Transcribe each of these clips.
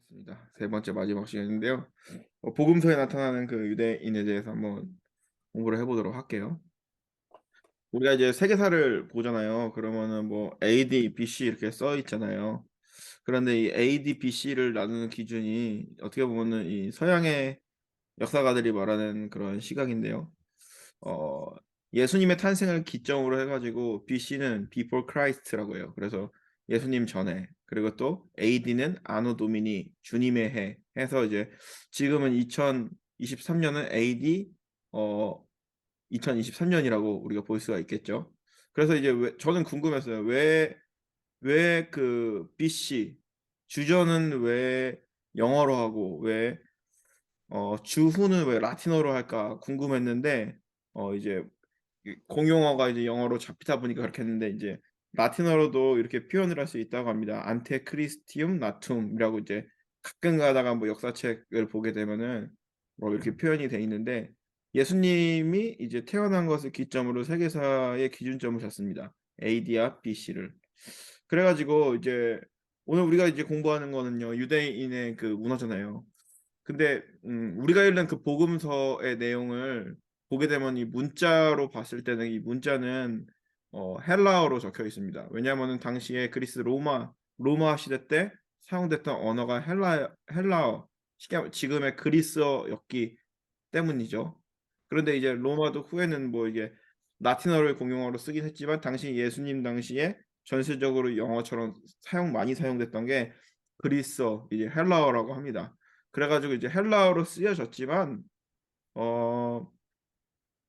맞습니다. 세 번째 마지막 시간인데요. 복음서에 나타나는 그 유대인에 대해서 한번 공부를 해보도록 할게요. 우리가 이제 세계사를 보잖아요. 그러면은 뭐 AD, BC 이렇게 써 있잖아요. 그런데 이 AD, BC를 나누는 기준이 어떻게 보면은 이 서양의 역사가들이 말하는 그런 시각인데요. 어, 예수님의 탄생을 기점으로 해가지고 BC는 Before Christ라고 해요. 그래서 예수님 전에, 그리고 또 AD는 아노 도미니 주님의 해 해서 이제 지금은 2023년은 AD 2023년이라고 우리가 볼 수가 있겠죠. 그래서 이제 저는 궁금했어요. 왜 그 BC 주저는 왜 영어로 하고 왜 주후는 왜 라틴어로 할까 궁금했는데 이제 공용어가 이제 영어로 잡히다 보니까 그렇게 했는데 이제 라틴어로도 이렇게 표현을 할 수 있다고 합니다. 안테 크리스티움 나툼이라고 이제 가끔 가다가 뭐 역사책을 보게 되면은 뭐 이렇게 표현이 돼 있는데 예수님이 이제 태어난 것을 기점으로 세계사의 기준점을 잡습니다. AD와 BC를. 그래가지고 이제 오늘 우리가 이제 공부하는 거는요 유대인의 그 문화잖아요. 근데 우리가 읽는 그 복음서의 내용을 보게 되면 이 문자로 봤을 때는 이 문자는 헬라어로 적혀 있습니다. 왜냐하면은 당시에 그리스 로마 시대 때 사용됐던 언어가 헬라어, 지금의 그리스어였기 때문이죠. 그런데 이제 로마도 후에는 뭐 이게 라틴어를 공용어로 쓰긴 했지만 당시 예수님 당시에 전세적으로 영어처럼 많이 사용됐던 게 그리스어, 이제 헬라어라고 합니다. 그래가지고 이제 헬라어로 쓰여졌지만 어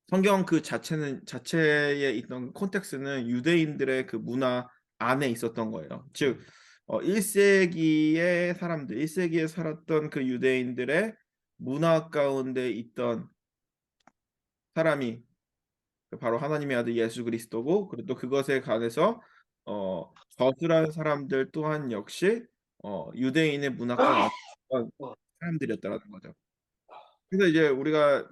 성경 그 자체에 있던 콘텍스는 유대인들의 그 문화 안에 있었던 거예요. 즉 1세기의 사람들, 1세기에 살았던 그 유대인들의 문화 가운데 있던 사람이 바로 하나님의 아들 예수 그리스도고, 그리고 또 그것에 관해서 저술한 사람들 또한 역시 유대인의 문화권 안에 있던 사람들이었다라는 거죠. 그래서 이제 우리가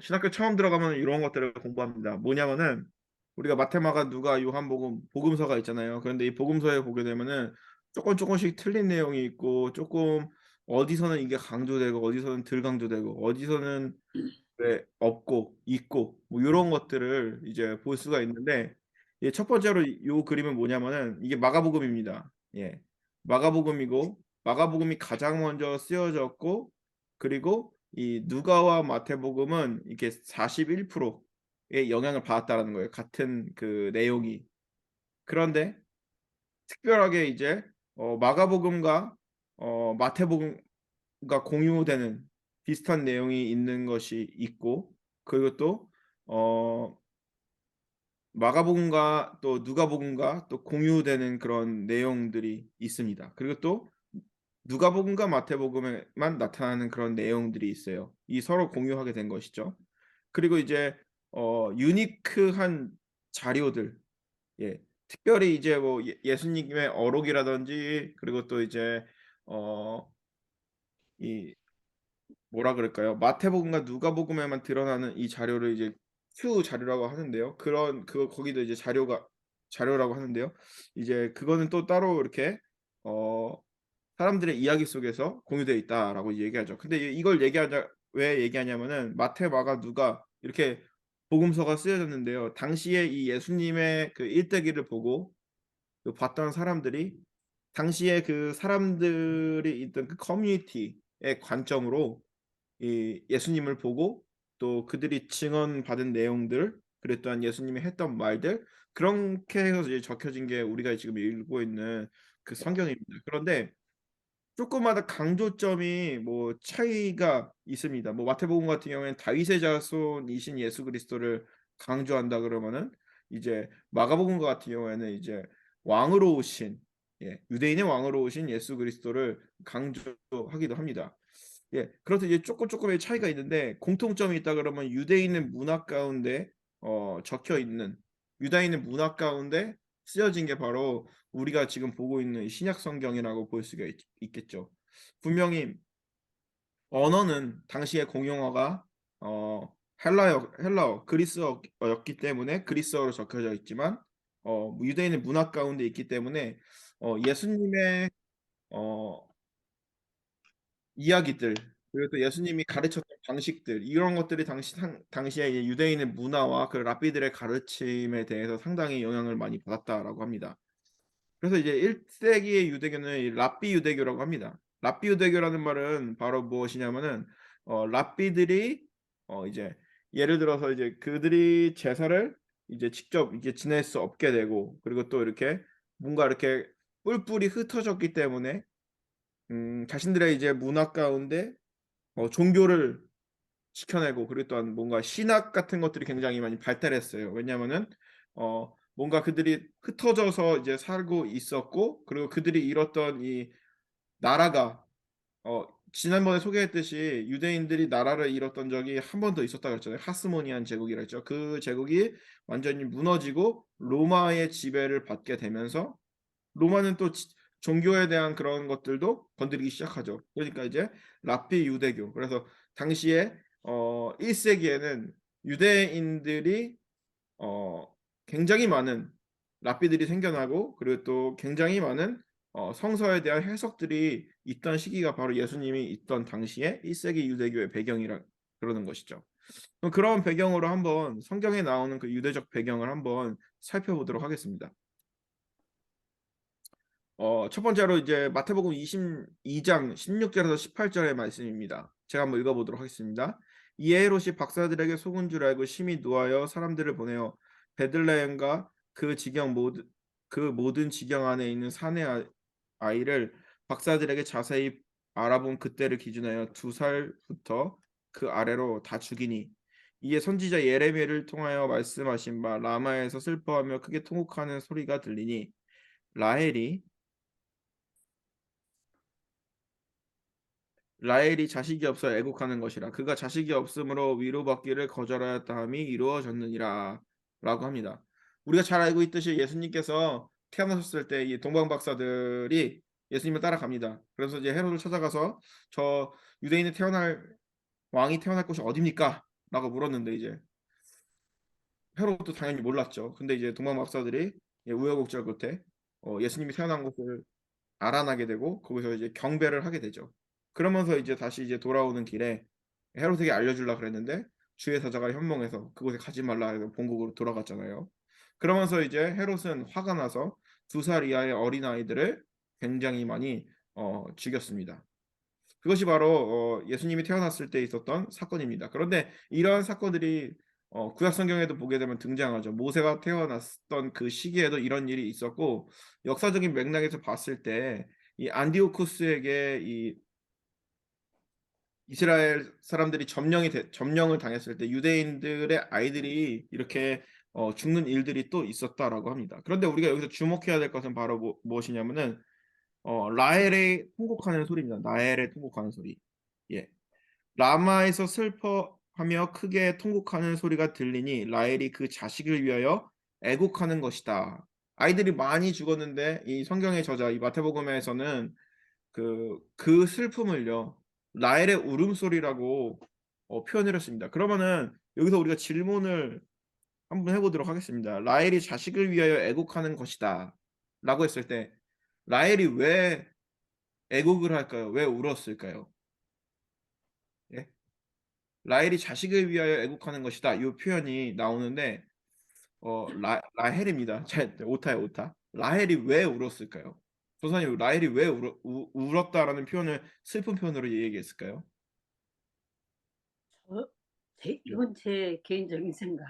신학교 처음 들어가면 이런 것들을 공부합니다. 뭐냐면은 우리가 마테마가 누가 요한복음 복음서가 있잖아요. 그런데 이 복음서에 보게 되면은 조금씩 틀린 내용이 있고, 조금 어디서는 이게 강조되고 어디서는 덜 강조되고 어디서는 왜 없고 있고 뭐 이런 것들을 이제 볼 수가 있는데, 첫 번째로 요 그림은 뭐냐면은 이게 마가복음입니다. 예. 마가복음이고 마가복음이 가장 먼저 쓰여졌고, 그리고 이 누가와 마태복음은 이게 41%의 영향을 받았다라는 거예요. 같은 그 내용이. 그런데 특별하게 이제 마가복음과 마태복음과 공유되는 비슷한 내용이 있는 것이 있고, 그리고 또 마가복음과 또 누가복음과 또 공유되는 그런 내용들이 있습니다. 그리고 또 누가복음과 마태복음에만 나타나는 그런 내용들이 있어요. 이 서로 공유하게 된 것이죠. 그리고 이제 유니크한 자료들, 예, 특별히 이제 뭐 예수님의 어록이라든지, 그리고 또 이제 이 뭐라 그럴까요? 마태복음과 누가복음에만 드러나는 이 자료를 이제 Q 자료라고 하는데요. 거기도 이제 자료라고 하는데요. 이제 그거는 또 따로 이렇게 어 사람들의 이야기 속에서 공유되어 있다라고 얘기하죠. 근데 이걸 왜 얘기하냐면은 마태, 마가, 누가 이렇게 복음서가 쓰여졌는데요. 당시에 이 예수님의 그 일대기를 보고 그 봤던 사람들이 당시에 그 사람들이 있던 그 커뮤니티의 관점으로 이 예수님을 보고 또 그들이 증언받은 내용들, 그리고 또한 예수님이 했던 말들, 그렇게 해서 이제 적혀진 게 우리가 지금 읽고 있는 그 성경입니다. 그런데 조금마다 강조점이 뭐 차이가 있습니다. 뭐 마태복음 같은 경우에는 다윗의 자손이신 예수 그리스도를 강조한다 그러면은, 이제 마가복음 같은 경우에는 이제 왕으로 오신, 유대인의 왕으로 오신 예수 그리스도를 강조하기도 합니다. 그래서 이제 조금의 차이가 있는데 공통점이 있다 그러면 유대인의 문화 가운데 적혀 있는, 유다인의 문화 가운데 쓰여진 게 바로 우리가 지금 보고 있는 이 신약 성경이라고 볼 수가 있겠죠. 분명히 언어는 당시의 공용어가 헬라어, 그리스어였기 때문에 그리스어로 적혀져 있지만 유대인의 문화 가운데 있기 때문에 예수님의 어, 이야기들 그리고 또 예수님이 가르쳤던 방식들 이런 것들이 당시에 이제 유대인의 문화와 그 랍비들의 가르침에 대해서 상당히 영향을 많이 받았다라고 합니다. 그래서 이제 1세기의 유대교는 이 랍비 유대교라고 합니다. 랍비 유대교라는 말은 바로 무엇이냐면은 랍비들이 이제 예를 들어서 이제 그들이 제사를 이제 직접 이게 지낼 수 없게 되고 그리고 또 이렇게 뭔가 이렇게 뿔뿔이 흩어졌기 때문에 자신들의 이제 문화 가운데 종교를 지켜내고 그리고 또한 뭔가 신학 같은 것들이 굉장히 많이 발달했어요. 왜냐하면은 뭔가 그들이 흩어져서 이제 살고 있었고 그리고 그들이 이뤘던 이 나라가 지난번에 소개했듯이 유대인들이 나라를 잃었던 적이 한 번 더 있었다 그랬잖아요. 하스모니안 제국이라 했죠. 그 제국이 완전히 무너지고 로마의 지배를 받게 되면서 로마는 또 종교에 대한 그런 것들도 건드리기 시작하죠. 그러니까 이제 랍비 유대교. 그래서 당시에 1세기에는 유대인들이 어, 굉장히 많은 랍비들이 생겨나고 그리고 또 굉장히 많은 성서에 대한 해석들이 있던 시기가 바로 예수님이 있던 당시에 1세기 유대교의 배경이라 그러는 것이죠. 그럼 그런 배경으로 한번 성경에 나오는 그 유대적 배경을 한번 살펴보도록 하겠습니다. 첫 번째로 이제 마태복음 22장 16절에서 18절의 말씀입니다. 제가 한번 읽어보도록 하겠습니다. 이에 헤롯이 박사들에게 속은 줄 알고 심히 노하여 사람들을 보내어 베들레헴과 그 모든 지경 안에 있는 사내 아이를 박사들에게 자세히 알아본 그때를 기준하여 2살부터 그 아래로 다 죽이니 이에 선지자 예레미야를 통하여 말씀하신 바 라마에서 슬퍼하며 크게 통곡하는 소리가 들리니 라헬이 라헬이 자식이 없어 애곡하는 것이라 그가 자식이 없으므로 위로받기를 거절하였다 함이 이루어졌느니라 라고 합니다. 우리가 잘 알고 있듯이 예수님께서 태어나셨을 때 이 동방 박사들이 예수님을 따라갑니다. 그래서 이제 헤롯을 찾아가서 저 유대인이 태어날 왕이 태어날 곳이 어디입니까? 라고 물었는데 이제 헤롯도 당연히 몰랐죠. 근데 이제 동방 박사들이 우여곡절 끝에 예수님이 태어난 곳을 알아나게 되고 거기서 이제 경배를 하게 되죠. 그러면서 이제 다시 이제 돌아오는 길에 헤롯에게 알려주려 그랬는데 주의 사자가 현몽해서 그곳에 가지 말라 해서 본국으로 돌아갔잖아요. 그러면서 이제 헤롯은 화가 나서 2살 이하의 어린 아이들을 굉장히 많이 죽였습니다. 그것이 바로 예수님이 태어났을 때 있었던 사건입니다. 그런데 이러한 사건들이 구약 성경에도 보게 되면 등장하죠. 모세가 태어났던 그 시기에도 이런 일이 있었고 역사적인 맥락에서 봤을 때 이 안디오쿠스에게 이 이스라엘 사람들이 점령을 당했을 때 유대인들의 아이들이 이렇게 죽는 일들이 또 있었다라고 합니다. 그런데 우리가 여기서 주목해야 될 것은 바로 무엇이냐면은 라헬의 통곡하는 소리입니다. 라헬의 통곡하는 소리. 예. 라마에서 슬퍼하며 크게 통곡하는 소리가 들리니 라헬이 그 자식을 위하여 애곡하는 것이다. 아이들이 많이 죽었는데 이 성경의 저자 이 마태복음에서는 그 슬픔을요 라헬의 울음소리라고 표현을 했습니다. 그러면은 여기서 우리가 질문을 한번 해보도록 하겠습니다. 라헬이 자식을 위하여 애곡하는 것이다 라고 했을 때 라헬이 왜 애곡을 할까요? 왜 울었을까요? 예? 라헬이 자식을 위하여 애국하는 것이다. 이 표현이 나오는데 라헬입니다. 오타예요, 오타. 라헬이 왜 울었을까요? 조사님, 라헬이 왜 울었다라는 표현을 슬픈 표현으로 얘기했을까요? 저, 예. 이건 제 개인적인 생각.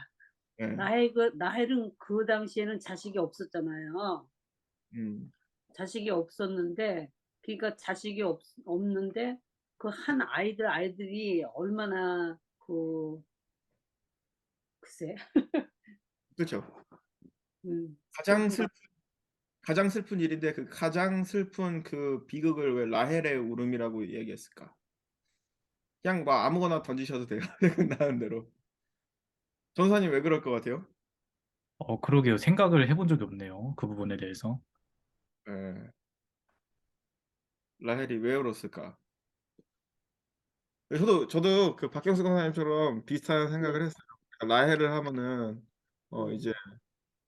예. 나헬은 그 당시에는 자식이 없었잖아요. 음, 자식이 없었는데, 그러니까 자식이 없는데, 그 한 아이들이 얼마나 글쎄, 그렇죠. 가장 슬픈가. 슬 가장 슬픈 일인데 그 가장 슬픈 그 비극을 왜 라헬의 울음이라고 얘기했을까? 그냥 뭐 아무거나 던지셔도 돼요. 생각나는 대로. 전사님 왜 그럴 것 같아요? 그러게요. 생각을 해본 적이 없네요. 그 부분에 대해서. 예. 라헬이 왜 울었을까? 저도 그 박경수 강사님처럼 비슷한 생각을 예, 했어요. 라헬을 하면은 예. 이제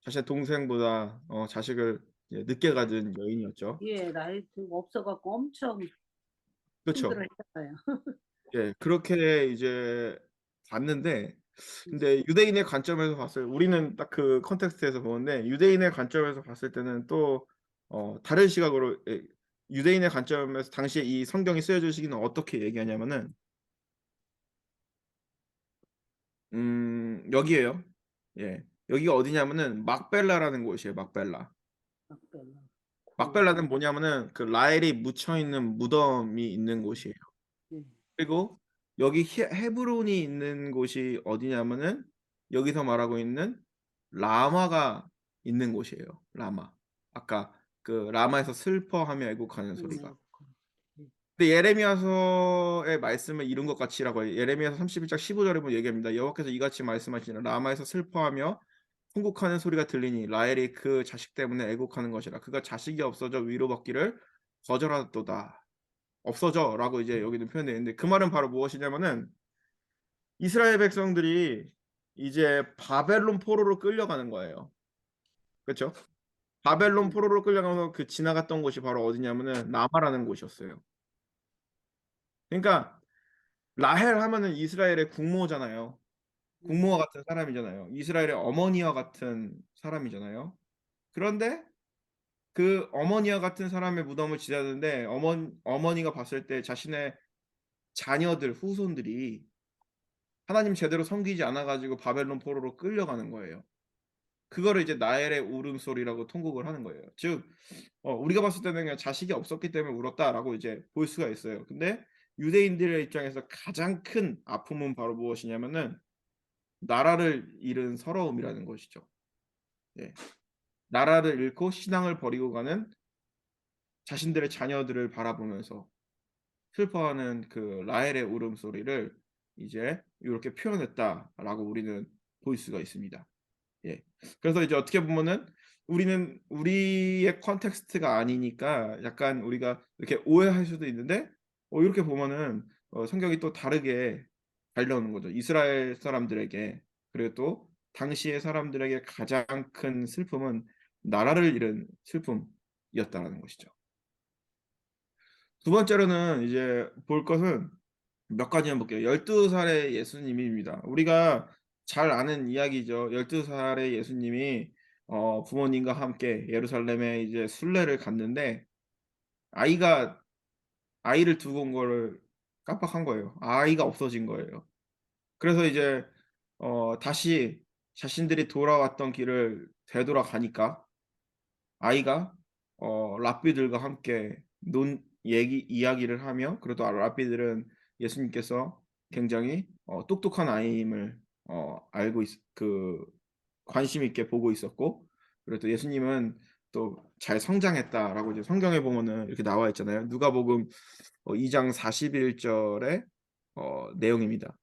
자신의 동생보다 자식을 이제 늦게 가진 여인이었죠. 예, 나이 없어갖고 엄청, 그렇죠. 힘들어 했잖아요. 예, 그렇게 이제 봤는데, 근데 유대인의 관점에서 봤어요. 우리는 딱 그 컨텍스트에서 보는데 유대인의 관점에서 봤을 때는 또 다른 시각으로, 유대인의 관점에서 당시에 이 성경이 쓰여질 시기는 어떻게 얘기하냐면은 여기에요. 예, 여기가 어디냐면은 막벨라라는 곳이에요. 막벨라. 막걸리. 막벨라는 뭐냐면은 그 라헬이 묻혀 있는 무덤이 있는 곳이에요. 예. 그리고 여기 헤브론이 있는 곳이 어디냐면은 여기서 말하고 있는 라마가 있는 곳이에요. 라마. 아까 그 라마에서 슬퍼하며 애곡하는 소리가. 예. 근데 예레미야서의 말씀을 이룬 것 같이라고 해요. 예레미야서 31장 15절에 보면 얘기합니다. 여호와께서 이같이 말씀하시니라. 라마에서 슬퍼하며 통곡하는 소리가 들리니 라헬이 그 자식 때문에 애곡하는 것이라. 그가 자식이 없어져 위로받기를 거절하도다. 없어져라고 이제 여기는 표현되어 있는데, 그 말은 바로 무엇이냐면은 이스라엘 백성들이 이제 바벨론 포로로 끌려가는 거예요. 그렇죠? 바벨론 포로로 끌려가면서 그 지나갔던 곳이 바로 어디냐면은 라마라는 곳이었어요. 그러니까 라헬 하면은 이스라엘의 국모잖아요. 국모와 같은 사람이잖아요. 이스라엘의 어머니와 같은 사람이잖아요. 그런데 그 어머니와 같은 사람의 무덤을 지나는데 어머니가 봤을 때 자신의 자녀들, 후손들이 하나님 제대로 섬기지 않아 가지고 바벨론 포로로 끌려가는 거예요. 그거를 이제 나엘의 울음소리라고 통곡을 하는 거예요. 즉 우리가 봤을 때는 그냥 자식이 없었기 때문에 울었다라고 이제 볼 수가 있어요. 근데 유대인들의 입장에서 가장 큰 아픔은 바로 무엇이냐면은 나라를 잃은 서러움이라는 것이죠. 예. 나라를 잃고 신앙을 버리고 가는 자신들의 자녀들을 바라보면서 슬퍼하는 그 라헬의 울음소리를 이제 요렇게 표현했다라고 우리는 볼 수가 있습니다. 예. 그래서 이제 어떻게 보면은 우리는 우리의 컨텍스트가 아니니까 약간 우리가 이렇게 오해할 수도 있는데, 이렇게 보면은 성경이 또 다르게 알려오는 거죠. 이스라엘 사람들에게, 그리고 또 당시의 사람들에게 가장 큰 슬픔은 나라를 잃은 슬픔이었다라는 것이죠. 두 번째로는 이제 볼 것은 몇 가지만 볼게요. 12살의 예수님입니다. 우리가 잘 아는 이야기죠. 12살의 예수님이 부모님과 함께 예루살렘에 이제 순례를 갔는데 아이가 아이를 두고 온 거를 깜빡한 거예요. 아이가 없어진 거예요. 그래서 이제 다시 자신들이 돌아왔던 길을 되돌아가니까 아이가 랍비들과 함께 이야기를 하며, 그래도 랍비들은 예수님께서 굉장히 똑똑한 아이임을 알고 관심 있게 보고 있었고, 그리고 또 예수님은 또 잘 성장했다라고 이제 성경에 보면은 이렇게 나와 있잖아요. 누가복음 2장 41절의 내용입니다.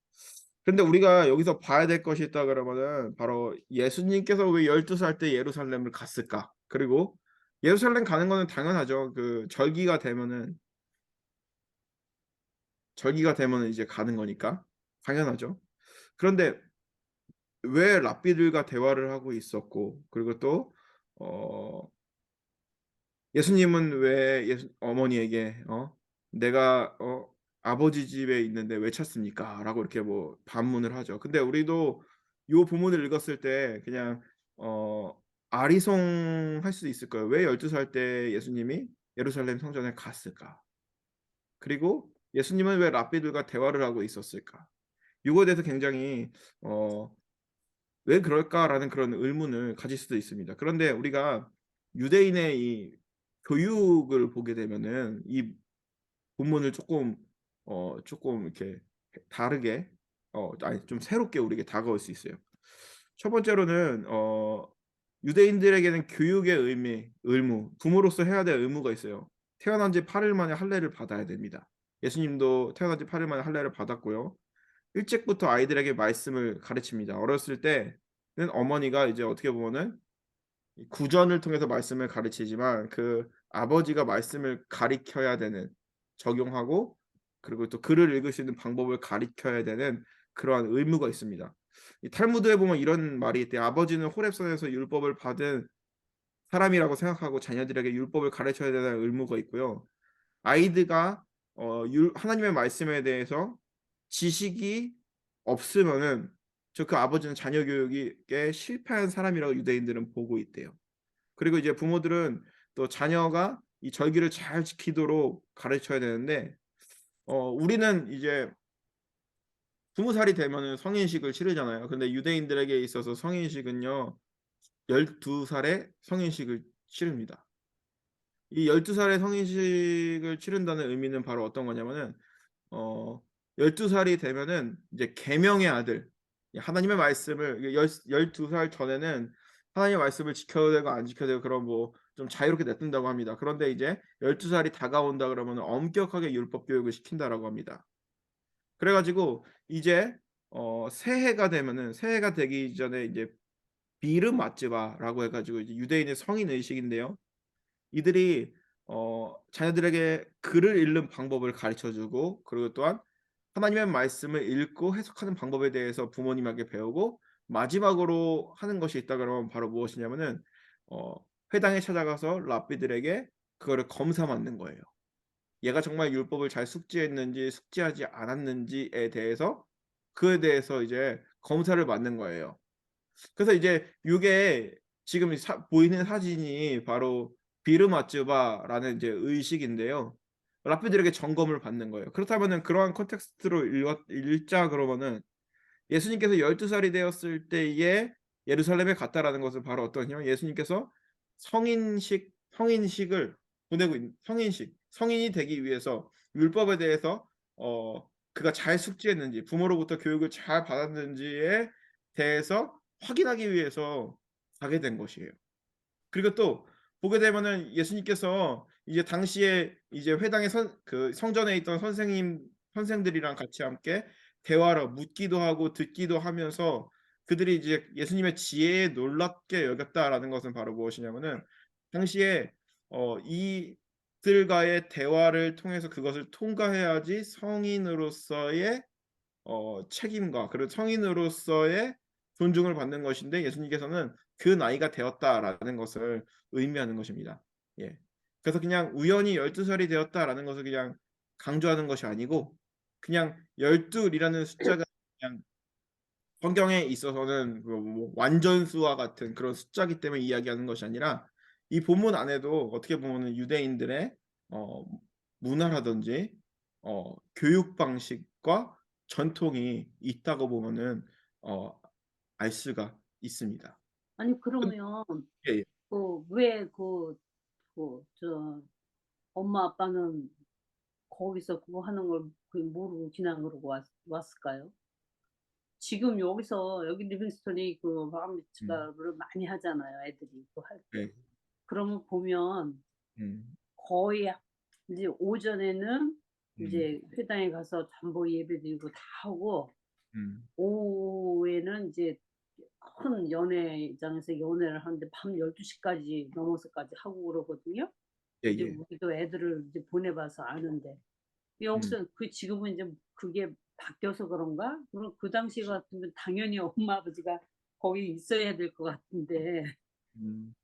근데 우리가 여기서 봐야 될 것이 있다 그러면은 바로 예수님께서 왜 12살 때 예루살렘을 갔을까? 그리고 예루살렘 가는 거는 당연하죠. 그 절기가 되면은 이제 가는 거니까 당연하죠. 그런데 왜 랍비들과 대화를 하고 있었고, 그리고 또 어 예수님은 왜 어머니에게 "내가 아버지 집에 있는데 왜 찾습니까?"라고 이렇게 뭐 반문을 하죠. 근데 우리도 요 본문을 읽었을 때 그냥 아리송할 수도 있을 거예요. 왜 12살 때 예수님이 예루살렘 성전에 갔을까? 그리고 예수님은 왜 랍비들과 대화를 하고 있었을까? 요거에 대해서 굉장히 어 '왜 그럴까?'라는 그런 의문을 가질 수도 있습니다. 그런데 우리가 유대인의 이 교육을 보게 되면은 이 본문을 쪼끔 이렇게 다르게 아니 좀 새롭게 우리에게 다가올 수 있어요. 첫 번째로는 유대인들에게는 교육의 의무, 부모로서 해야 될 의무가 있어요. 태어난 지 8일 만에 할례를 받아야 됩니다. 예수님도 태어난 지 8일 만에 할례를 받았고요. 일찍부터 아이들에게 말씀을 가르칩니다. 어렸을 때는 어머니가 이제 어떻게 보면은 이 구전을 통해서 말씀을 가르치지만 그 아버지가 말씀을 가리켜야 되는, 적용하고, 그리고 또 글을 읽을 수 있는 방법을 가리켜야 되는 그러한 의무가 있습니다. 이 탈무드에 보면 이런 말이 있대요. 아버지는 호렙산에서 율법을 받은 사람이라고 생각하고 자녀들에게 율법을 가르쳐야 되는 의무가 있고요. 아이가 하나님의 말씀에 대해서 지식이 없으면은 그 아버지는 자녀 교육에 실패한 사람이라고 유대인들은 보고 있대요. 그리고 이제 부모들은 또 자녀가 이 절기를 잘 지키도록 가르쳐야 되는데 우리는 이제 20살이 되면은 성인식을 치르잖아요. 근데 유대인들에게 있어서 성인식은요 12살에 성인식을 치릅니다. 이 12살에 성인식을 치른다는 의미는 바로 어떤 거냐면은 어 12살이 되면은 이제 계명의 아들, 하나님의 말씀을 12살 전에는 하나님의 말씀을 지켜야 되고 안 지켜야 되고 그런 뭐 좀 자유롭게 냅둔다고 합니다. 그런데 이제 12살이 다가온다 그러면 엄격하게 율법 교육을 시킨다라고 합니다. 그래 가지고 이제 새해가 되기 전에 이제 비르 마츠바라고 해 가지고 이제 유대인의 성인 의식인데요. 이들이 자녀들에게 글을 읽는 방법을 가르쳐 주고 그리고 또한 하나님의 말씀을 읽고 해석하는 방법에 대해서 부모님에게 배우고 마지막으로 하는 것이 있다 그러면 바로 무엇이냐면은 어 회당에 찾아가서 랍비들에게 그거를 검사 받는 거예요. 얘가 정말 율법을 잘 숙지했는지 숙지하지 않았는지에 대해서 그에 대해서 이제 검사를 받는 거예요. 그래서 이제 요게 지금 보이는 사진이 바로 비르마츠바라는 이제 의식인데요. 랍비들에게 점검을 받는 거예요. 그렇다면은 그러한 컨텍스트로 읽자 그러면은 예수님께서 12살이 되었을 때에 예루살렘에 갔다라는 것은 바로 어떤 요 예수님께서 성인식을 보내고 있는 성인이 되기 위해서 율법에 대해서 그가 잘 숙지했는지 부모로부터 교육을 잘 받았는지에 대해서 확인하기 위해서 가게 된 것이에요. 그리고 또 보게 되면은 예수님께서 이제 당시에 이제 회당의 성전에 있던 선생들이랑 같이 함께 대화를 묻기도 하고 듣기도 하면서 그들이 이제 예수님의 지혜에 놀랍게 여겼다라는 것은 바로 무엇이냐면은 당시에 이들과의 대화를 통해서 그것을 통과해야지 성인으로서의 책임과 그리고 성인으로서의 존중을 받는 것인데 예수님께서는 그 나이가 되었다라는 것을 의미하는 것입니다. 예. 그래서 그냥 우연히 12살이 되었다라는 것을 그냥 강조하는 것이 아니고 그냥 12이라는 숫자가 그냥 성경에 있어서는 그뭐 완전수와 같은 그런 숫자기 때문에 이야기하는 것이 아니라 이 본문 안에도 어떻게 보면은 유대인들의 어 문화라든지 교육 방식과 전통이 있다고 보면은 어 알 수가 있습니다. 아니 근 그러면 예예. 왜 저 엄마 아빠는 거기서 그거 하는 걸 모르고 그냥 그러고 왔을까요? 지금 여기 리빙스턴이 그 bar 음. 미츠바를 많이 하잖아요, 애들이 그 할 때. 네. 그러면 보면 음. 거의 이제 오전에는 음. 이제 회당에 가서 잠보 예배드리고 다 하고 음. 오후에는 이제 큰 연회장에서 연회를 하는데 밤 12시 까지 넘어서까지 하고 그러거든요. 이제 예예. 우리도 애들을 이제 보내 봐서 아는데. 음. 여기서 지금은 이제 그게 바뀌어서 그런가? 그럼 그 당시 같으면 당연히 엄마 아버지가 거기 있어야 될 것 같은데 음.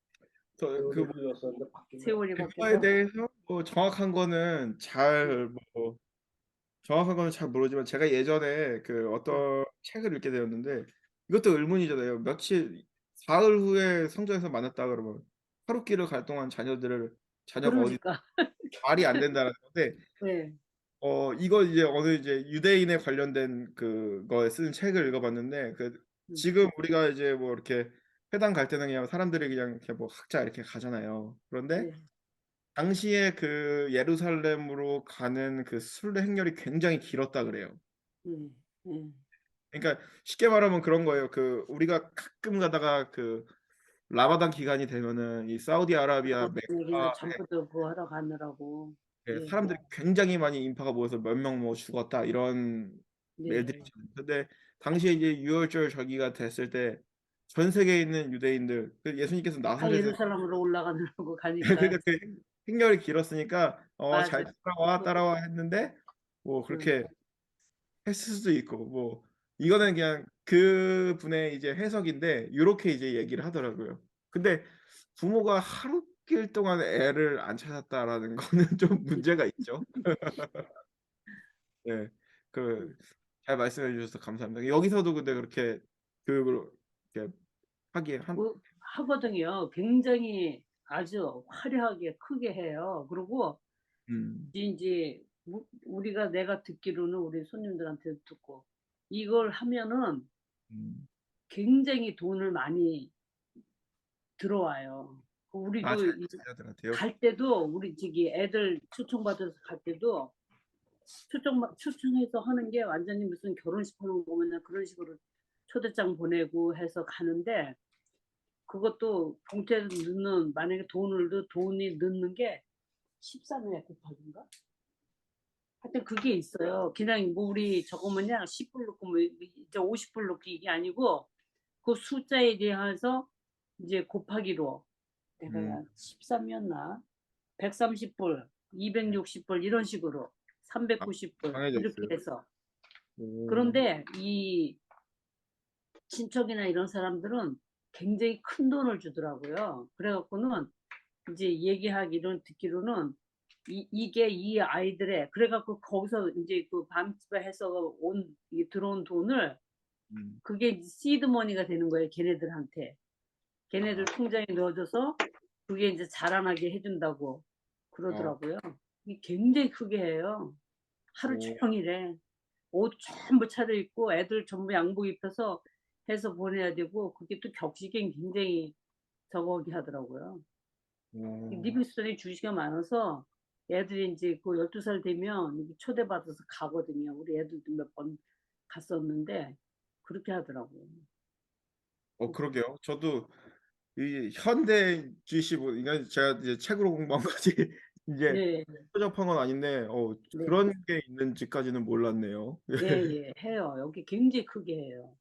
그 세월이 그거에 바뀌어서? 대해서 뭐 정확한 거는 잘 모르지만 제가 예전에 어떤 책을 읽게 되었는데 이것도 의문이잖아요. 며칠 사흘 후에 성전에서 만났다 그러면 하룻길을 갈 동안 자녀가 어디 그러니까. 말이 안 된다는 건데 네. 이거 이제 어느 이제 유대인에 관련된 그거에 쓴 책을 읽어봤는데 음. 지금 우리가 이제 뭐 이렇게 회당 갈 때는 그냥 사람들이 그냥 이렇게 뭐 각자 이렇게 가잖아요. 그런데 네. 당시에 그 예루살렘으로 가는 그 순례 행렬이 굉장히 길었다 그래요. 네. 네. 그러니까 쉽게 말하면 그런 거예요. 우리가 가끔 가다가 라마단 기간이 되면은 이 사우디아라비아 여기서 메카에 점프도 그거 하러 가느라고. 예. 사람들이 굉장히 많이 인파가 모여서 몇 명 뭐 죽었다 이런 메일들이 네. 있잖아요. 근데 당시에 이제 유월절 절기가 됐을 때 전 세계에 있는 유대인들 예수님께서 다 나사렛에 예루살렘으로 올라가느라고 가니까. 그러니까 행렬이 길었으니까 맞아. 잘 따라와 했는데 뭐 응. 그렇게 했을 수도 있고 뭐 이거는 그냥 그분의 이제 해석인데 요렇게 이제 얘기를 하더라고요. 근데 부모가 하룻길 동안 애를 안 찾았다라는 거는 좀 문제가 있죠. 예. 음. 잘 말씀해 주셔서 감사합니다. 여기서도 근데 그렇게 교육을 이렇게 하기에 한 하거든요. 굉장히 아주 화려하게 크게 해요. 그리고 음. 이제 우리가 내가 듣기로는 우리 손님들한테 듣고 이걸 하면은 음. 굉장히 돈을 많이 들어와요. 아, 우리도 자녀들한테요? 갈 때도 우리 저기 애들 초청받아서 갈 때도 초청해서 하는 게 완전히 무슨 결혼식 하는 거면 그런 식으로 초대장 보내고 해서 가는데 그것도 봉투에 넣는 만약에 돈이 넣는 게 13회 곱하기인가? 하여튼 그게 있어요. 그냥 뭐 우리 저거 뭐냐 10불 넣고 뭐 이제 50불 넣기 이게 아니고 그 숫자에 대해서 이제 곱하기로 음. 내가 13이었나? 130불, 260불 이런 식으로 아, 390불 정해져 이렇게 있어요. 해서 오. 그런데 이 친척이나 이런 사람들은 굉장히 큰 돈을 주더라고요. 그래갖고는 이제 얘기하기로는 듣기로는 이게 이 아이들의 그래갖고 거기서 이제 그 밤집에 해서 들어온 돈을 음. 그게 시드머니가 되는 거예요. 걔네들한테. 걔네들 아. 통장에 넣어줘서 그게 이제 자라나게 해준다고 어. 그러더라고요. 이게 굉장히 크게 해요. 하루 오. 종일에 옷 전부 차려입고 애들 전부 양복 입혀서 해서 보내야 되고 그게 또 격식이 굉장히 저거기 하더라고요. 오. 리빙스턴이 주시가 많아서 애들이 이제 그 12살 되면 이렇게 초대받아서 가거든요. 우리 애들도 몇 번 갔었는데 그렇게 하더라고요. 그러게요. 저도 이 현대 GC 이건 제가 이제 책으로 공부한 거지 이제 네, 허접한 건 아닌데 네, 그런 게 있는지까지는 몰랐네요. 예, 예, 해요. 여기 굉장히 크게 해요.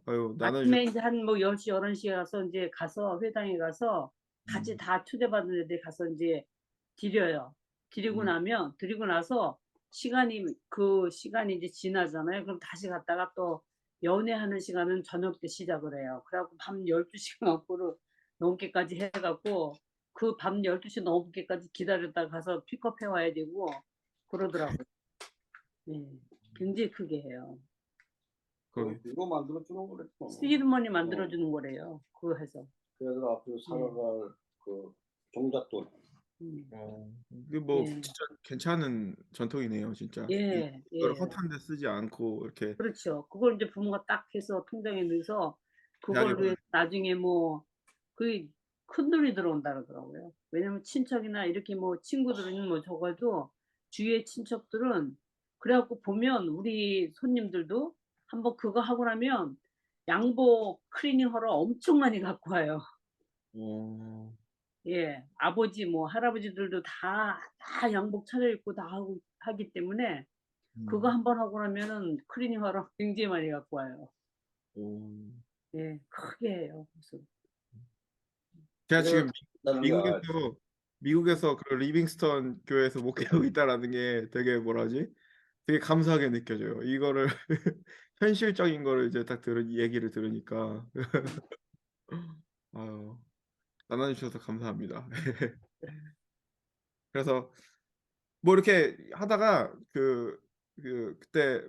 아유 나눠주셔서 아침에 이제 한 뭐 10시, 11시에 가서 이제 가서 회당에 가서 같이 음. 다 초대받은 애들 가서 이제 드려요. 음. 드리고 나서 그 시간이 이제 지나잖아요. 그럼 다시 갔다가 또 연애하는 시간은 저녁 때 시작을 해요. 그래갖고 밤 12시간 넘게까지 해갖고 그 밤 12시 넘게까지 기다렸다가 가서 픽업해 와야 되고 그러더라고요. 네, 굉장히 크게 해요. 거기 이거 만들어 주는 거랬어. 시드머니 만들어주는 거래요. 그거 해서. 그애들 앞으로 살아갈 그 종잣돈. 음. 이게 뭐 예, 진짜 괜찮은 전통이네요, 진짜. 예, 이걸 예. 허탄데 쓰지 않고 이렇게 그렇죠. 그걸 이제 부모가 딱 해서 통장에 넣어서 대학에 그걸로 해서 나중에 뭐, 그 큰 돈이 들어온다 그러더라고요. 왜냐면 친척이나 이렇게 뭐 친구들은 뭐 적어도 주위의 친척들은 그래갖고 보면 우리 손님들도 한번 그거 하고 나면 양복 클리닝 하러 엄청 많이 갖고 와요. 어, 예, 아버지 뭐 할아버지들도 다 양복 차려입고 다 하기 때문에 그거 음, 한 번 하고 나면은 클리닝 하러 굉장히 많이 갖고 와요. 어. 예, 크게 해요. 그래서 제가 그래서 지금 다는 거야. 미국에서 그 리빙스턴 교회에서 목회하고 있다라는 게 되게 뭐라지? 되게 감사하게 느껴져요. 이거를 현실적인 거를 이제 딱 얘기를 들으니까 아유, 나눠주셔서 감사합니다. 그래서 뭐 이렇게 하다가 그때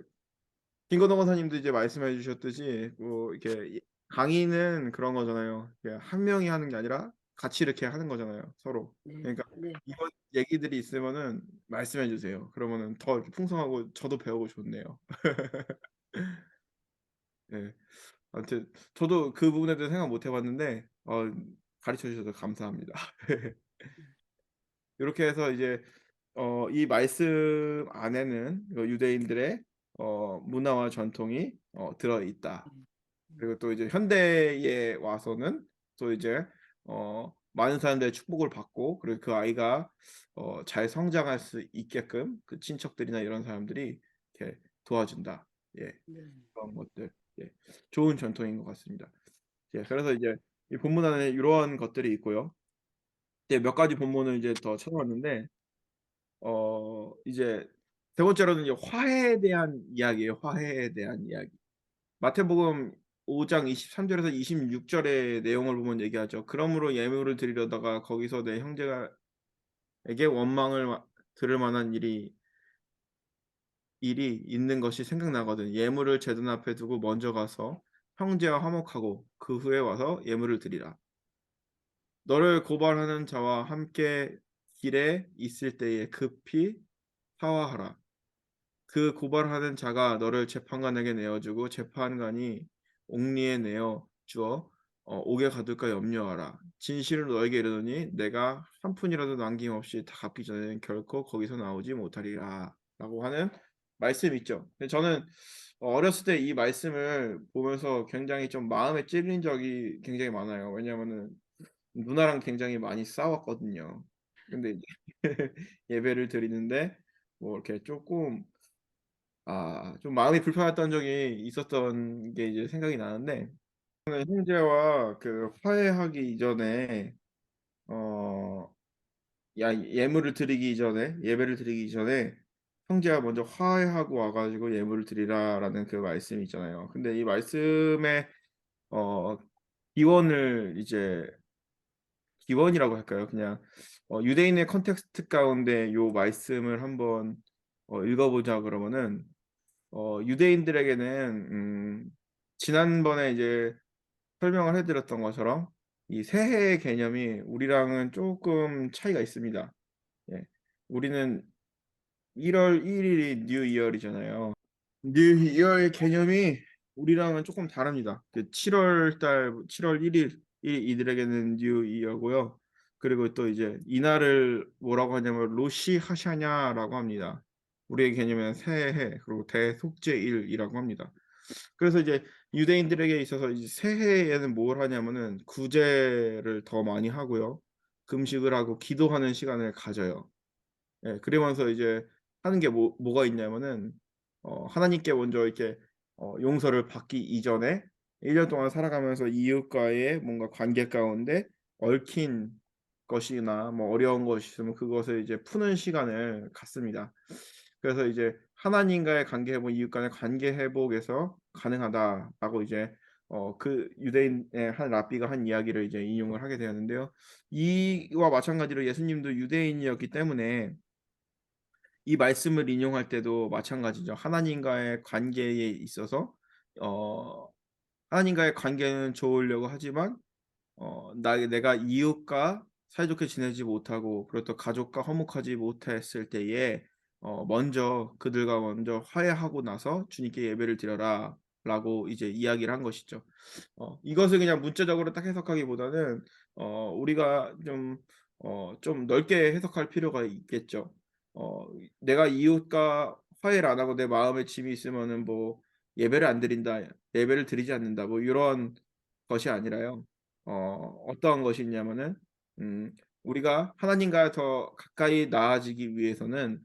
김건호 권사님도 이제 말씀해 주셨듯이 뭐 이렇게 강의는 그런 거잖아요. 이게 한 명이 하는 게 아니라 같이 이렇게 하는 거잖아요. 서로. 네, 그러니까 네, 이런 얘기들이 있으면은 말씀해 주세요. 그러면은 더 이렇게 풍성하고 저도 배우고 좋네요. 예. 아무튼 저도 그 부분에 대해서 생각 못 해봤는데 가르쳐 주셔서 감사합니다. 이렇게 해서 이제 이 말씀 안에는 유대인들의 문화와 전통이 들어 있다. 그리고 또 이제 현대에 와서는 또 이제 많은 사람들의 축복을 받고 그리고 그 아이가 잘 성장할 수 있게끔 그 친척들이나 이런 사람들이 이렇게 도와준다. 예, 네, 그런 것들. 예, 좋은 전통인 것 같습니다. 예, 그래서 이제 이 본문 안에 이러한 것들이 있고요. 예, 몇 가지 본문을 이제 더 찾아봤는데 이제 세 번째로는 이제 화해에 대한 이야기예요. 화해에 대한 이야기. 마태복음 5장 23절에서 26절의 내용을 보면 얘기하죠. 그러므로 예물을 드리려다가 거기서 내 형제에게 원망을 들을 만한 일이 일이 있는 것이 생각나거든. 예물을 제단 앞에 두고 먼저 가서 형제와 화목하고 그 후에 와서 예물을 드리라. 너를 고발하는 자와 함께 길에 있을 때에 급히 사화하라. 그 고발하는 자가 너를 재판관에게 내어주고 재판관이 옥리에 내어 주어 옥에 가둘까 염려하라. 진실을 너에게 이르노니 내가 한 푼이라도 남김없이 다 갚기 전에는 결코 거기서 나오지 못하리라. 라고 하는 말씀 있죠. 근데 저는 어렸을 때 이 말씀을 보면서 굉장히 좀 마음에 찔린 적이 굉장히 많아요. 왜냐하면은 누나랑 굉장히 많이 싸웠거든요. 근데 이제 예배를 드리는데 뭐 이렇게 조금 좀 마음이 불편했던 적이 있었던 게 이제 생각이 나는데 형제와 그 화해하기 이전에 어 예물을 드리기 전에 예배를 드리기 전에 형제와 먼저 화해하고 와 가지고 예물을 드리라라는 그 말씀이 있잖아요. 근데 이 말씀의 어 기원을 이제 기원이라고 할까요? 그냥 유대인의 컨텍스트 가운데 요 말씀을 한번 읽어보자 그러면은 유대인들에게는 지난번에 이제 설명을 해드렸던 것처럼 이 새해의 개념이 우리랑은 조금 차이가 있습니다. 예. 우리는 1월 1일이 뉴 이어이잖아요. 뉴 이어의 개념이 우리랑은 조금 다릅니다. 그 7월 1일 이들에게는 뉴 이어고요. 그리고 또 이제 이날을 뭐라고 하냐면 로시 하샤냐라고 합니다. 우리의 개념은 새해 그리고 대속죄일이라고 합니다. 그래서 이제 유대인들에게 있어서 이제 새해에는 뭘 하냐면은 구제를 더 많이 하고요. 금식을 하고 기도하는 시간을 가져요. 예. 그러면서 이제 하는 게 뭐가 있냐면은 하나님께 먼저 이렇게 용서를 받기 이전에 1년 동안 살아가면서 이웃과의 뭔가 관계 가운데 얽힌 것이나 뭐 어려운 것이 있으면 그것을 이제 푸는 시간을 갖습니다. 그래서 이제 하나님과의 관계 회복, 이웃 간의 관계 회복에서 가능하다라고 이제 그 유대인의 한 랍비가 한 이야기를 이제 인용을 하게 되었는데요. 이와 마찬가지로 예수님도 유대인이었기 때문에 이 말씀을 인용할 때도 마찬가지죠. 하나님과의 관계에 있어서 어 하나님과의 관계는 좋으려고 하지만 내가 이웃과 사이좋게 지내지 못하고 그리고 또 가족과 화목하지 못했을 때에 먼저 그들과 먼저 화해하고 나서 주님께 예배를 드려라라고 이제 이야기를 한 것이죠. 이것을 그냥 문자적으로 딱 해석하기보다는 우리가 좀 넓게 해석할 필요가 있겠죠. 내가 이웃과 화해를 안 하고 내 마음에 짐이 있으면은 뭐 예배를 안 드린다, 예배를 드리지 않는다, 뭐 이런 것이 아니라요. 어떠한 것이냐면은 우리가 하나님과 더 가까이 나아지기 위해서는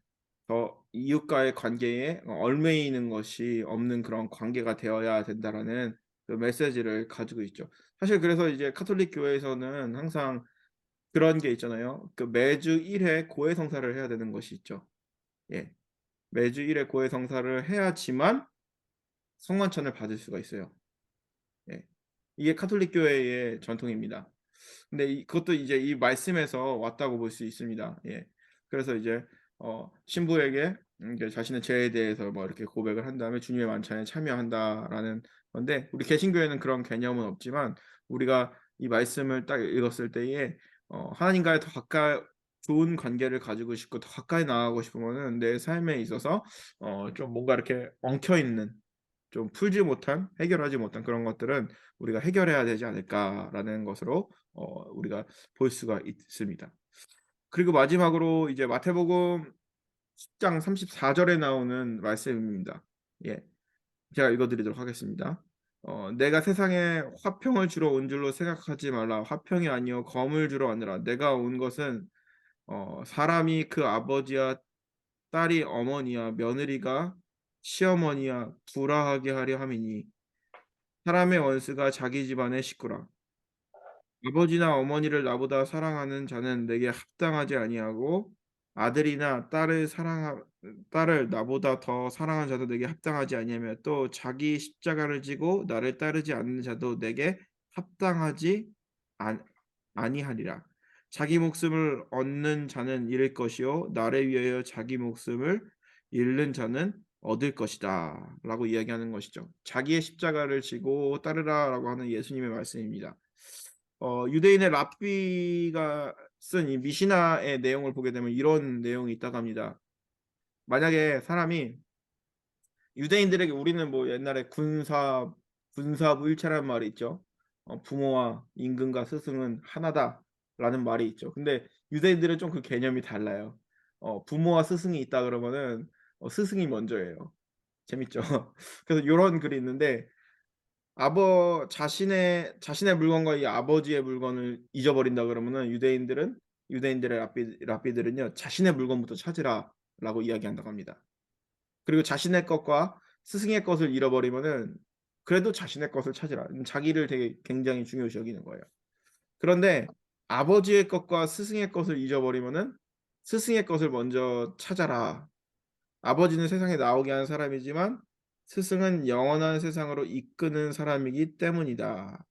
더 이웃과의 관계에 얽매이는 것이 없는 그런 관계가 되어야 된다라는 그 메시지를 가지고 있죠. 사실 그래서 이제 카톨릭 교회에서는 항상 그런 게 있잖아요. 그 매주 1회 고해 성사를 해야 되는 것이 있죠. 예. 매주 1회 고해 성사를 해야지만 성만찬을 받을 수가 있어요. 예. 이게 카톨릭 교회의 전통입니다. 근데 그것도 이제 이 말씀에서 왔다고 볼 수 있습니다. 예. 그래서 이제 신부에게 이제 자신의 죄에 대해서 뭐 이렇게 고백을 한 다음에 주님의 만찬에 참여한다라는 건데 우리 개신교회는 그런 개념은 없지만 우리가 이 말씀을 딱 읽었을 때에 하나님과의 더 가까이 좋은 관계를 가지고 싶고 더 가까이 나아가고 싶으면은 내 삶에 있어서 좀 뭔가 이렇게 엉켜 있는 좀 풀지 못한 해결하지 못한 그런 것들은 우리가 해결해야 되지 않을까라는 것으로 우리가 볼 수가 있습니다. 그리고 마지막으로 이제 마태복음 10장 34절에 나오는 말씀입니다. 예. 제가 읽어 드리도록 하겠습니다. 내가 세상에 화평을 주러 온 줄로 생각하지 말라. 화평이 아니요 검을 주러 왔느라. 내가 온 것은 사람이 그 아버지와 딸이 어머니와 며느리가 시어머니와 불화하게 하려 함이니 사람의 원수가 자기 집안의 식구라. 아버지나 어머니를 나보다 사랑하는 자는 내게 합당하지 아니하고 아들이나 딸을 나보다 더 사랑하는 자도 내게 합당하지 아니하며 또 자기 십자가를 지고 나를 따르지 않는 자도 내게 합당하지 안 아니하리라. 자기 목숨을 얻는 자는 잃을 것이요 나를 위하여 자기 목숨을 잃는 자는 얻을 것이다 라고 이야기하는 것이죠. 자기의 십자가를 지고 따르라 라고 하는 예수님의 말씀입니다. 유대인의 랍비가 쓴 이 미시나의 내용을 보게 되면 이런 내용이 있다고 합니다. 만약에 사람이 유대인들에게 우리는 뭐 옛날에 군사부일체라는 말이 있죠. 부모와 임금과 스승은 하나다라는 말이 있죠. 근데 유대인들은 좀 그 개념이 달라요. 부모와 스승이 있다 그러면은 스승이 먼저예요. 재밌죠? 그래서 요런 글이 있는데 자신의 물건과 이 아버지의 물건을 잊어버린다 그러면은 유대인들의 랍비들은요 자신의 물건부터 찾으라라고 이야기한다고 합니다. 그리고 자신의 것과 스승의 것을 잃어버리면은 그래도 자신의 것을 찾으라. 자기를 되게 굉장히 중요시 여기는 거예요. 그런데 아버지의 것과 스승의 것을 잊어버리면은 스승의 것을 먼저 찾아라. 아버지는 세상에 나오게 하는 사람이지만 스승은 영원한 세상으로 이끄는 사람이기 때문이다.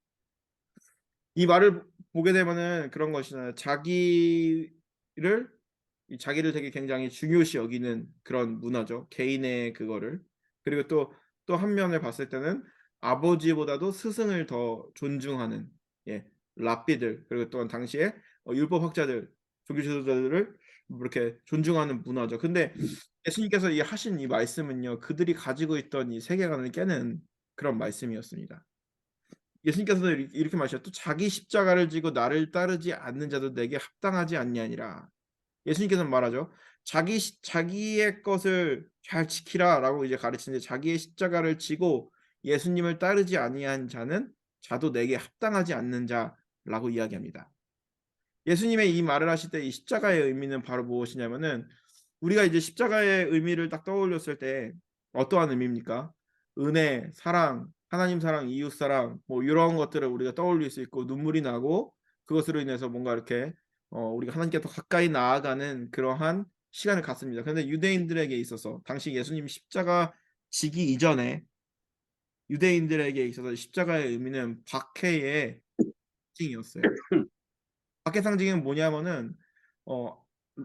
이 말을 보게 되면은 그런 것이잖아요. 자기를 되게 굉장히 중요시 여기는 그런 문화죠. 개인의 그거를. 그리고 또 한 면을 봤을 때는 아버지보다도 스승을 더 존중하는 예, 랍비들 그리고 또한 당시에 율법학자들, 종교 지도자들을 이렇게 존중하는 문화죠. 근데 예수님께서 하신 이 말씀은요, 그들이 가지고 있던 이 세계관을 깨는 그런 말씀이었습니다. 예수님께서는 이렇게 말하셨죠. 자기 십자가를 지고 나를 따르지 않는 자도 내게 합당하지 아니하니라. 예수님께서는 말하죠. 자기의 것을 잘 지키라라고 이제 가르치는데 자기의 십자가를 지고 예수님을 따르지 아니한 자는 자도 내게 합당하지 않는 자라고 이야기합니다. 예수님의 이 말을 하실 때 이 십자가의 의미는 바로 무엇이냐면은 우리가 이제 십자가의 의미를 딱 떠올렸을 때 어떠한 의미입니까? 은혜, 사랑, 하나님 사랑, 이웃 사랑 뭐 이런 것들을 우리가 떠올릴 수 있고 눈물이 나고 그것으로 인해서 뭔가 이렇게 우리가 하나님께 더 가까이 나아가는 그러한 시간을 갖습니다. 그런데 유대인들에게 있어서 당시 예수님 십자가 지기 이전에 유대인들에게 있어서 십자가의 의미는 박해의 상징이었어요. 박해 상징은 뭐냐면은 어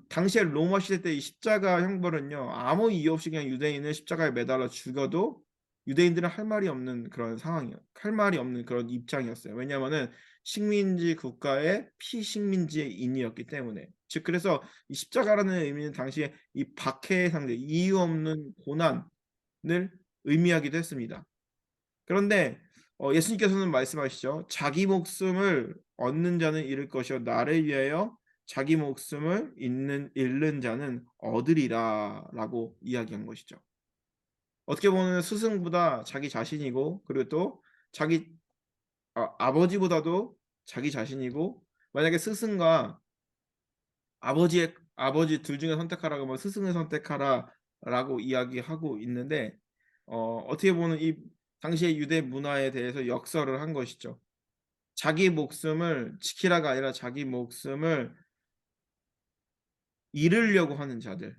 당시에 로마 시대 때 이 십자가 형벌은요 아무 이유 없이 그냥 유대인을 십자가에 매달아 죽여도 유대인들은 할 말이 없는 그런 상황이요. 할 말이 없는 그런 입장이었어요. 왜냐하면은 식민지 국가의 피식민지인이었기 때문에. 즉 그래서 이 십자가라는 의미는 당시에 이 박해의 상대, 이유 없는 고난을 의미하기도 했습니다. 그런데 예수님께서는 말씀하시죠. 자기 목숨을 얻는 자는 잃을 것이요 나를 위하여 자기 목숨을 잃는 자는 얻으리라라고 이야기한 것이죠. 어떻게 보면 스승보다 자기 자신이고 그리고 또 자기 아버지보다도 자기 자신이고 만약에 스승과 아버지 둘 중에 선택하라고 하면 스승을 선택하라라고 이야기하고 있는데 어떻게 보면 이 당시의 유대 문화에 대해서 역설을 한 것이죠. 자기 목숨을 지키라가 아니라 자기 목숨을 잃으려고 하는 자들,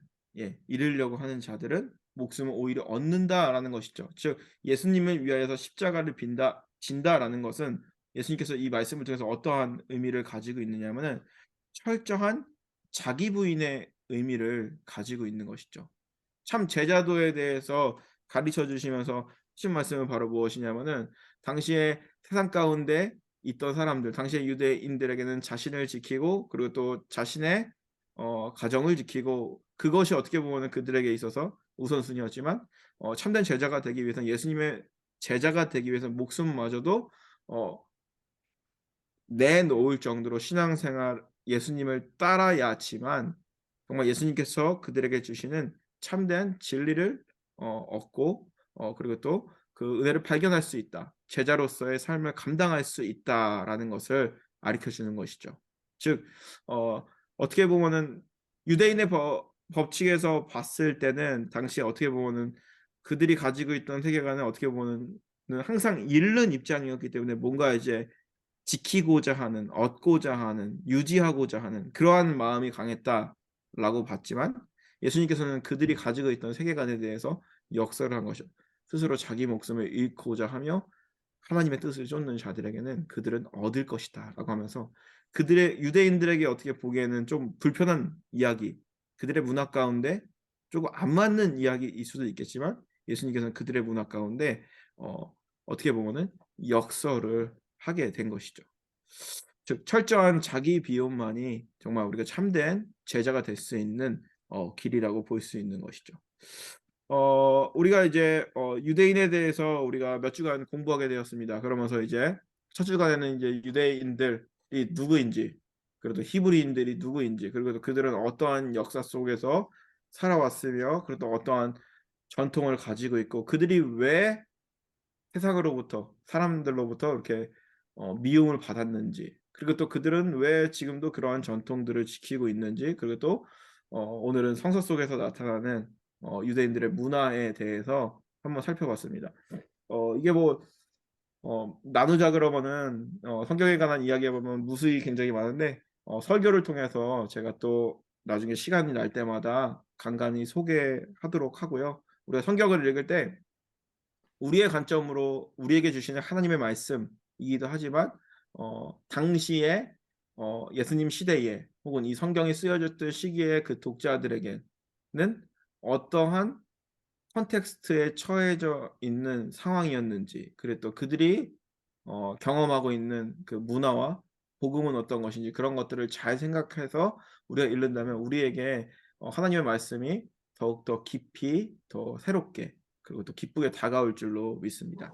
잃으려고 하는 자들은 목숨을 오히려 얻는다라는 것이죠. 즉 예수님을 위하여서 십자가를 진다라는 것은 예수님께서 이 말씀을 통해서 어떠한 의미를 가지고 있느냐면은 철저한 자기 부인의 의미를 가지고 있는 것이죠. 참 제자도에 대해서 가르쳐 주시면서 하신 말씀은 바로 무엇이냐면은 당시에 세상 가운데 있던 사람들, 당시의 유대인들에게는 자신을 지키고 그리고 또 자신의 가정을 지키고 그것이 어떻게 보면은 그들에게 있어서 우선순위였지만 참된 제자가 되기 위해서 예수님의 제자가 되기 위해서 목숨마저도 어 내놓을 정도로 신앙생활 예수님을 따라야지만 정말 예수님께서 그들에게 주시는 참된 진리를 얻고 그리고 또 그 은혜를 발견할 수 있다. 제자로서의 삶을 감당할 수 있다라는 것을 가르쳐 주는 것이죠. 즉 어떻게 보면은 유대인의 법칙에서 봤을 때는 당시에 어떻게 보면은 그들이 가지고 있던 세계관은 어떻게 보면은 항상 잃는 입장이었기 때문에 뭔가 이제 지키고자 하는, 얻고자 하는, 유지하고자 하는 그러한 마음이 강했다라고 봤지만 예수님께서는 그들이 가지고 있던 세계관에 대해서 역설을 한 것이죠. 스스로 자기 목숨을 잃고자 하며 하나님의 뜻을 쫓는 자들에게는 그들은 얻을 것이다라고 하면서 그들의 유대인들에게 어떻게 보기에는 좀 불편한 이야기, 그들의 문화 가운데 조금 안 맞는 이야기일 수도 있겠지만 예수님께서는 그들의 문화 가운데 어떻게 보면은 역설을 하게 된 것이죠. 즉 철저한 자기 비움만이 정말 우리가 참된 제자가 될 수 있는 길이라고 볼 수 있는 것이죠. 우리가 이제 유대인에 대해서 우리가 몇 주간 공부하게 되었습니다. 그러면서 이제 첫 주간에는 이제 유대인들이 누구인지, 그리고 히브리인들이 누구인지, 그리고 또 그들은 어떠한 역사 속에서 살아왔으며, 그리고 또 어떠한 전통을 가지고 있고, 그들이 왜 세상으로부터 사람들로부터 이렇게 미움을 받았는지, 그리고 또 그들은 왜 지금도 그러한 전통들을 지키고 있는지, 그리고 또 오늘은 성서 속에서 나타나는 유대인들의 문화에 대해서 한번 살펴봤습니다. 이게 뭐 나누자 그러면은 성경에 관한 이야기해 보면 무수히 굉장히 많은데 설교를 통해서 제가 또 나중에 시간이 날 때마다 간간히 소개하도록 하고요. 우리가 성경을 읽을 때 우리의 관점으로 우리에게 주시는 하나님의 말씀이기도 하지만 당시에 예수님 시대에 혹은 이 성경이 쓰여졌던 시기에 그 독자들에게는 어떠한 컨텍스트에 처해져 있는 상황이었는지, 그리고 또 그들이 경험하고 있는 그 문화와 복음은 어떤 것인지 그런 것들을 잘 생각해서 우리가 읽는다면 우리에게 하나님의 말씀이 더욱더 깊이 더 새롭게 그리고 또 기쁘게 다가올 줄로 믿습니다.